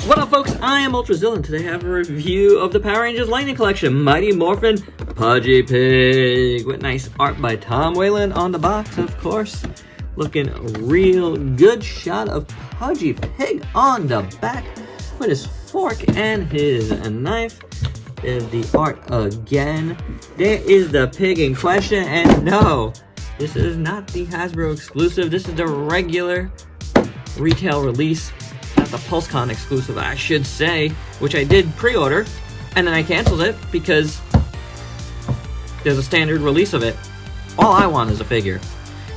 What up, folks? I am Ultrazilla, and today I have a review of the Power Rangers Lightning Collection, Mighty Morphin Pudgy Pig, with nice art by Tom Whalen on the box, of course. Looking real good. Shot of Pudgy Pig on the back with his fork and his knife. There's the art again. There is the pig in question, and no, this is not the Hasbro exclusive. This is the regular retail release. Not the PulseCon exclusive, I should say, which I did pre-order, and then I canceled it because there's a standard release of it. All I want is a figure.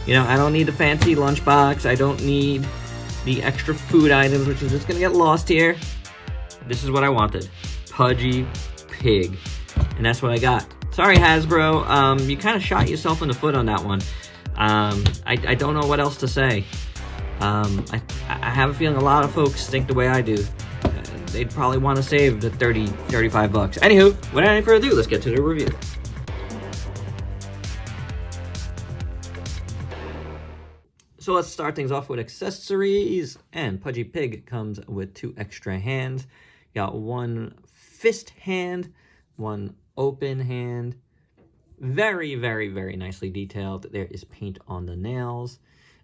You know, I don't need the fancy lunchbox. I don't need the extra food items, which is just gonna get lost here. This is what I wanted. Pudgy Pig. And that's what I got. Sorry, Hasbro. You kind of shot yourself in the foot on that one. I don't know what else to say. I have a feeling a lot of folks think the way I do. They'd probably want to save the 35 bucks. Anywho, without any further ado, let's get to the review. So let's start things off with accessories. And Pudgy Pig comes with 2 extra hands. You got 1 fist hand, 1 open hand. Very, very, very nicely detailed. There is paint on the nails,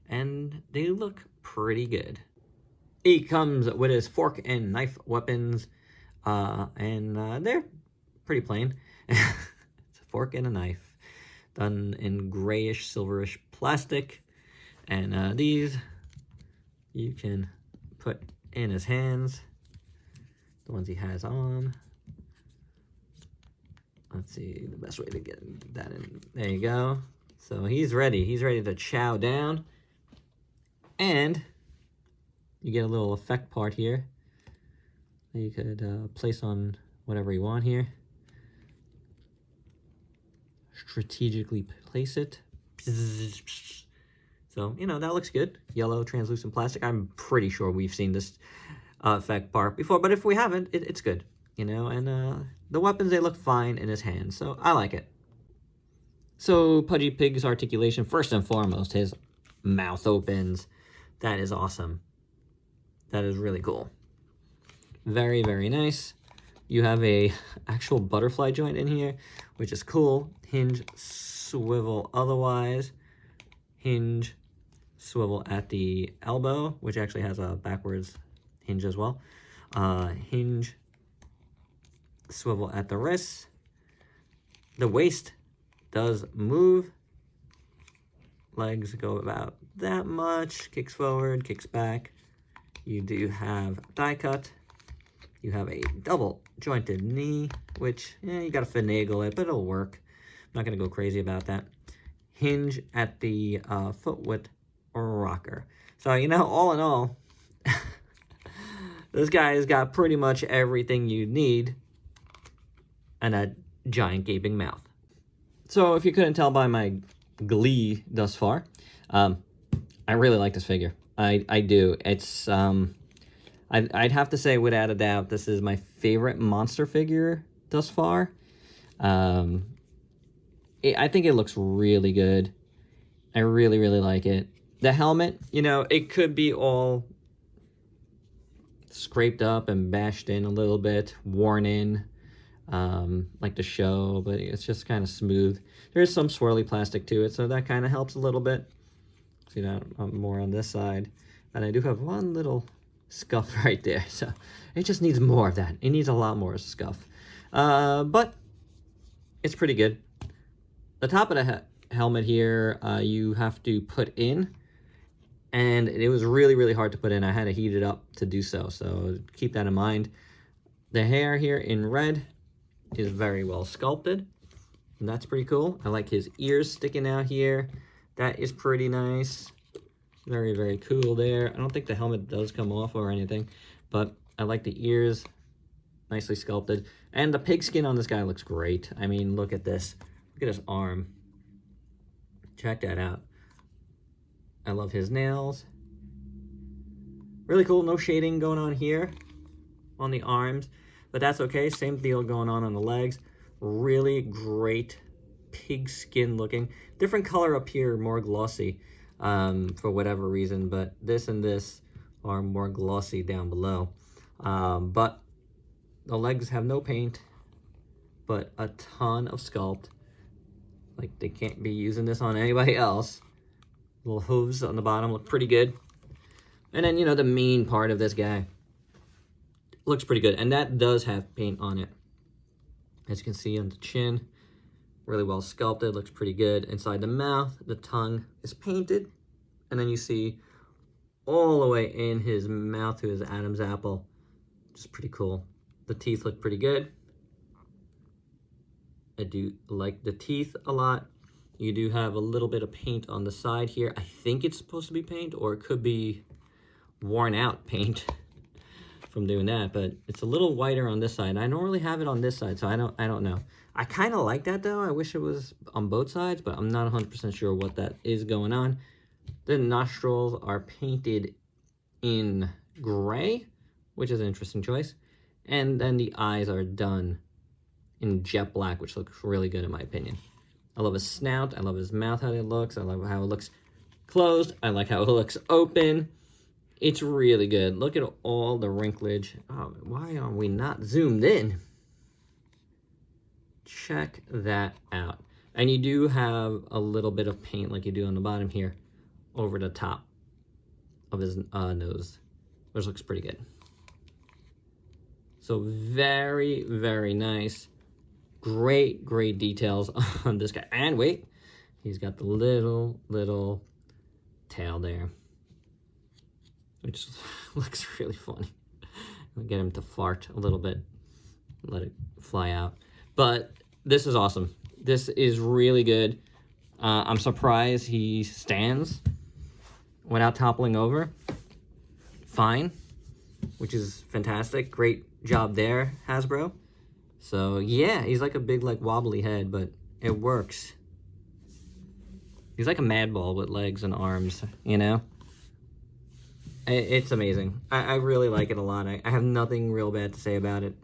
and they look pretty good. He comes with his fork and knife weapons, and they're pretty plain. It's a fork and a knife, done in grayish, silverish plastic. And these you can put in his hands, the ones he has on. Let's see the best way to get that in. There you go. So he's ready. He's ready to chow down. And you get a little effect part here that you could place on whatever you want here. Strategically place it. So, you know, that looks good. Yellow translucent plastic. I'm pretty sure we've seen this effect part before, but if we haven't, it's good. You know, and the weapons, they look fine in his hands, so I like it. So Pudgy Pig's articulation, first and foremost, his mouth opens. That is awesome. That is really cool. Very, very nice. You have a actual butterfly joint in here, which is cool. Hinge, swivel otherwise. Hinge, swivel at the elbow, which actually has a backwards hinge as well. Hinge, swivel at the wrist. The waist does move. Legs go about that much. Kicks forward, kicks back. You do have die cut. You have a double jointed knee, which, you gotta finagle it, but it'll work. I'm not gonna go crazy about that. Hinge at the foot with rocker. So, you know, all in all, this guy's got pretty much everything you need, and a giant gaping mouth. So if you couldn't tell by my glee thus far, I really like this figure. I do. It's I'd have to say without a doubt this is my favorite monster figure thus far. I think it looks really good. I really, really like it. The helmet, you know, it could be all scraped up and bashed in a little bit, worn in, like the show, but it's just kind of smooth. There's some swirly plastic to it, so that kind of helps a little bit. See that more on this side. And I do have one little scuff right there, so it just needs more of that. It needs a lot more scuff. But it's pretty good. The top of the helmet here, you have to put in, and it was really, really hard to put in. I had to heat it up to do so, so keep that in mind. The hair here in red is very well sculpted, and that's pretty cool. I like his ears sticking out here. That is pretty nice. Very, very cool there. I don't think the helmet does come off or anything, but I like the ears. Nicely sculpted. And the pig skin on this guy looks great. I mean, look at this. Look at his arm. Check that out. I love his nails. Really cool. No shading going on here on the arms, but that's okay. Same deal going on the legs. Really great pig skin looking. Different color up here, more glossy for whatever reason, but this and this are more glossy down below. But the legs have no paint, but a ton of sculpt. Like, they can't be using this on anybody else. Little hooves on the bottom look pretty good. And then, you know, the main part of this guy looks pretty good. And that does have paint on it. As you can see on the chin, really well sculpted, looks pretty good. Inside the mouth, the tongue is painted. And then you see all the way in his mouth to his Adam's apple. Just pretty cool. The teeth look pretty good. I do like the teeth a lot. You do have a little bit of paint on the side here. I think it's supposed to be paint, or it could be worn out paint from doing that, but it's a little whiter on this side. I don't really have it on this side, so I don't know. I kind of like that though. I wish it was on both sides, but I'm not 100% sure what that is going on. The nostrils are painted in gray, which is an interesting choice. And then the eyes are done in jet black, which looks really good in my opinion. I love his snout. I love his mouth, how it looks. I love how it looks closed. I like how it looks open. It's really good. Look at all the wrinklage. Oh, why are we not zoomed in? Check that out. And you do have a little bit of paint like you do on the bottom here over the top of his nose, which looks pretty good. So very, very nice. Great details on this guy. And wait, he's got the little tail there, which looks really funny. I'll get him to fart a little bit, let it fly out. But this is awesome. This is really good. I'm surprised he stands without toppling over. Fine, which is fantastic. Great job there, Hasbro. So yeah, he's like a big, like, wobbly head, but it works. He's like a mad ball with legs and arms, you know? It's amazing. I really like it a lot. I have nothing real bad to say about it.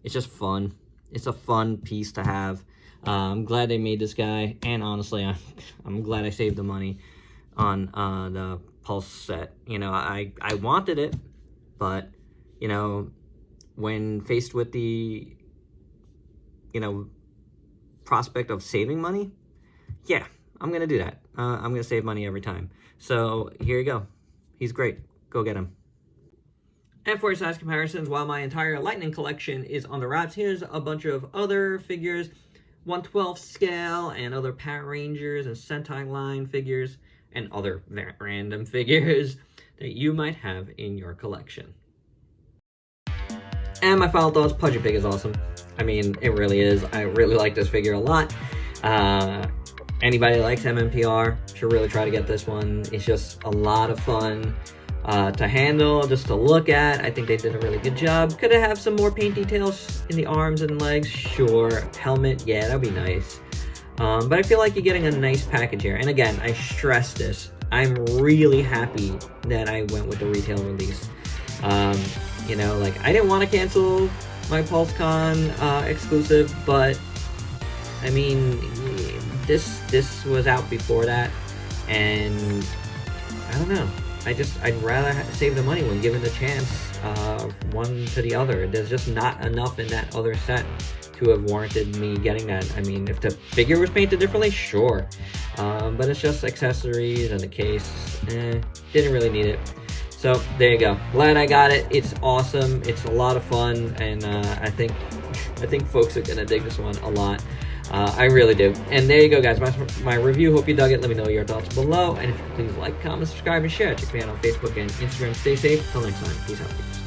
It's just fun. It's a fun piece to have. I'm glad they made this guy, and honestly, I'm glad I saved the money on the Pulse set. You know, I wanted it, but, you know, when faced with the, you know, prospect of saving money, yeah, I'm going to do that. I'm going to save money every time. So here you go. He's great. Go get him. And for your size comparisons, while my entire Lightning collection is on the wraps, here's a bunch of other figures, 1/12 scale, and other Power Rangers and Sentai line figures, and other random figures that you might have in your collection. And my final thoughts, Pudgy Pig is awesome. I mean, it really is. I really like this figure a lot. Anybody that likes MMPR should really try to get this one. It's just a lot of fun to handle, just to look at. I think they did a really good job. Could have some more paint details in the arms and legs, sure. Helmet, yeah, that'd be nice. But I feel like you're getting a nice package here. And again, I stress this. I'm really happy that I went with the retail release. You know, like, I didn't want to cancel my PulseCon exclusive, but I mean, this was out before that, and I don't know. I'd rather save the money when given the chance, one to the other. There's just not enough in that other set to have warranted me getting that. I mean, if the figure was painted differently, sure. But it's just accessories and the case. Didn't really need it. So there you go. Glad I got it. It's awesome. It's a lot of fun, and I think folks are gonna dig this one a lot. I really do. And there you go, guys. My review. Hope you dug it. Let me know your thoughts below. And if you could please like, comment, subscribe, and share. Check me out on Facebook and Instagram. Stay safe. Till next time. Peace out.